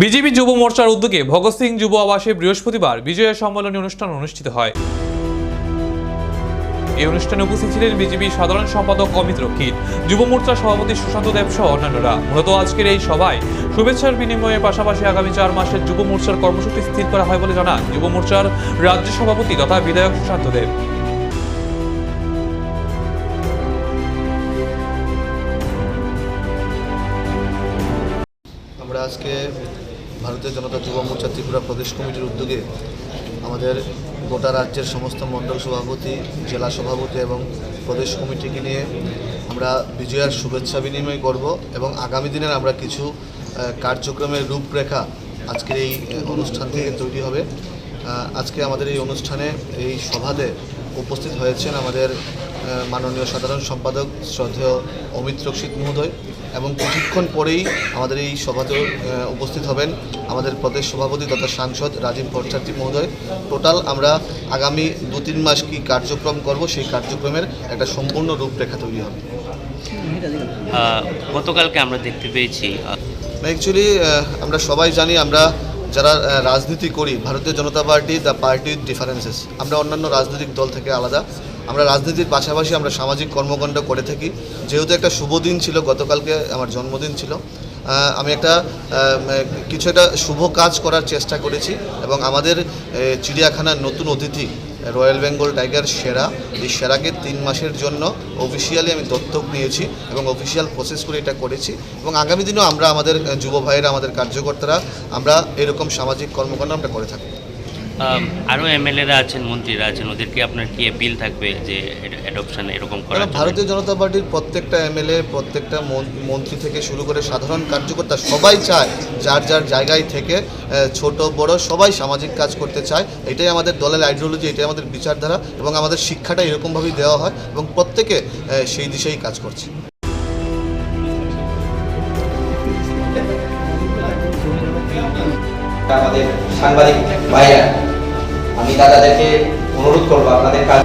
BJP যুব মোর্চার উদ্যোগে ভগৎ সিং যুব আবাসে বৃহস্পতিবার বিজয়া সম্মেলনী অনুষ্ঠান অনুষ্ঠিত হয়। এই অনুষ্ঠানে উপস্থিত ছিলেন বিজেপি সাধারণ সম্পাদক অমিত রক্ষিত, যুব মোর্চার সভাপতি সুশান্ত দেব সহ অন্যান্যরা। মূলত আজকের এই সভায় শুভেচ্ছার বিনিময়ের পাশাপাশি আগামী 4 মাসের যুব মোর্চার কর্মসূচি স্থির করা হয় বলে জানান যুব মোর্চার রাজ্য সভাপতি তথা বিধায়ক সুশান্ত দেব। আমরা আজকে ভারতীয় জনতা যুব মোর্চা ত্রিপুরা প্রদেশ কমিটির উদ্যোগে আমাদের গোটা রাজ্যের সমস্ত মণ্ডল সভাপতি, জেলা সভাপতি এবং প্রদেশ কমিটিকে নিয়ে আমরা বিজয়ার শুভেচ্ছা বিনিময় করব এবং আগামী দিনের আমরা কিছু কার্যক্রমের রূপরেখা আজকের এই অনুষ্ঠান থেকে তৈরি হবে। আজকে আমাদের এই অনুষ্ঠানে এই সভাতে উপস্থিত হয়েছেন আমাদের মাননীয় সাধারণ সম্পাদক শ্রদ্ধেয় অমিত রক্ষিত মহোদয় এবং কিছুক্ষণ পরেই আমাদের এই সভাতে উপস্থিত হবেন আমাদের প্রদেশ সভাপতি তথা সাংসদ রাজীব ভট্টাচার্য মহোদয়। টোটাল আমরা আগামী 2-3 মাস কী কার্যক্রম করব সেই কার্যক্রমের একটা সম্পূর্ণ রূপরেখা তৈরি হবে। গতকালকে আমরা দেখতে পেয়েছি অ্যাকচুয়ালি আমরা সবাই জানি আমরা যারা রাজনীতি করি, Bharatiya Janata Party the party with differences. আমরা অন্যান্য রাজনৈতিক দল থেকে আলাদা। আমরা রাজনীতির পাশাপাশি আমরা সামাজিক কর্মকাণ্ড করে থাকি। যেহেতু একটা শুভ দিন ছিল, গতকালকে আমার জন্মদিন ছিল, আমি কিছু একটা শুভ কাজ করার চেষ্টা করেছি এবং আমাদের চিড়িয়াখানার নতুন অতিথি রয়্যাল বেঙ্গল টাইগার সেরা, এই সেরাকে 3 মাসের জন্য অফিসিয়ালি আমি দত্তক নিয়েছি এবং অফিসিয়াল প্রসেস করে এটা করেছি এবং আগামী দিনেও আমরা আমাদের যুব ভাইয়েরা, আমাদের কার্যকর্তারা আমরা এরকম সামাজিক কর্মকাণ্ড আমরা করে থাকি। আরও এমএলএরা আছেন, মন্ত্রীরা আছেন, ওদেরকে আপনার কি অ্যাপিল থাকবে যে অ্যাডপশন এরকম করা? ভারতীয় জনতা পার্টির প্রত্যেকটা এমএলএ, প্রত্যেকটা মন্ত্রী থেকে শুরু করে সাধারণ কার্যকর্তা সবাই চায় যার যার জায়গায় থেকে ছোট বড় সবাই সামাজিক কাজ করতে চায়। এটাই আমাদের দলের আইডিওলজি, এটাই আমাদের বিচারধারা এবং আমাদের শিক্ষাটা এরকমভাবেই দেওয়া হয় এবং প্রত্যেকে সেই দিশেই কাজ করছে। আমাদের সাংবাদিক ভাইরা, আমি দাদাদেরকে অনুরোধ করবো আপনাদের কাজ